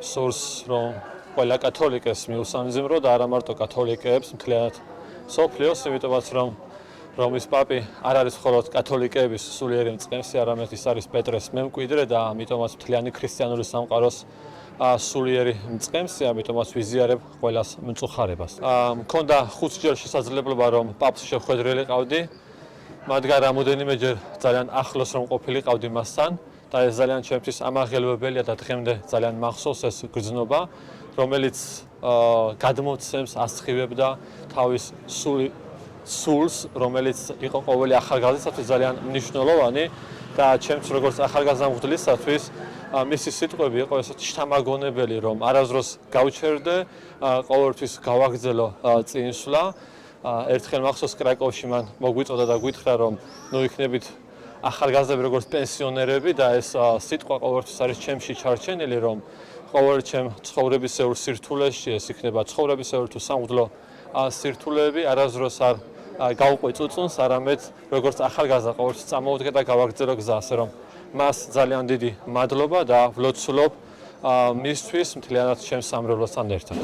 სურს რომ ყველა კათოლიკეს მიუსამძიმრო და არა მარტო კათოლიკეებს მთლიანად სოფლიოს, იმიტომაც რომ რომის პაპი არ არის მხოლოდ კათოლიკეების სულიერი მწყემსი, არამედ ის არის პეტრეს მემკვიდრე და ამიტომაც მთლიანი ქრისტიანული სამყაროს სულიერი მწყემსი, ამიტომაც ვიზიარებ ყველას მწუხარებას. მქონდა 5 ჯერ შესაძლებლობა რომ პაპს შეხვედრილიყავდი, მაგრამ რამოდენიმეჯერ ძალიან ახლოს რომ ყოფილიყავდი მასთან და ეს ძალიან ჩემთვის ამაღელვებელია და დღემდე ძალიან მახსოვს ეს გრძნობა, რომელიც გადმოცემს, ასხივებდა თავის სულს, რომელიც იყო ყოველი ახალგაზრდისათვის ძალიან მნიშვნელოვანი და ჩემს როგორც ახალგაზრდა მღვდლისათვის მისი სიტყვები იყო ესეთი შთამაგონებელი, რომ არასდროს გავჩერდე, ყოველთვის გავაგრძელო წინსვლა. ერთხელ მახსოვს კრაკოვში მან მოგვიწოდა და გითხრა რომ ნუ იქნებით ახალგაზრდები როგორც პენსიონერები და ეს სიტყვა ყოველთვის არის ჩემში ჩარჩენილი, რომ ყოველ ჩემ ცხოვრებისეულ სირთულეში ეს იქნება ცხოვრებისეულ თუ სამღვდლო სირთულეები არასდროს არ გავყვე წუწუნს, არამედ როგორც ახალგაზრდა ყოველთვის წამოვდგე და გავაგრძელო გზა, ასე რომ მას ძალიან დიდი მადლობა და ვლოცულობ მისთვის მთლიანად ჩემს სამრევლოსთან ერთად.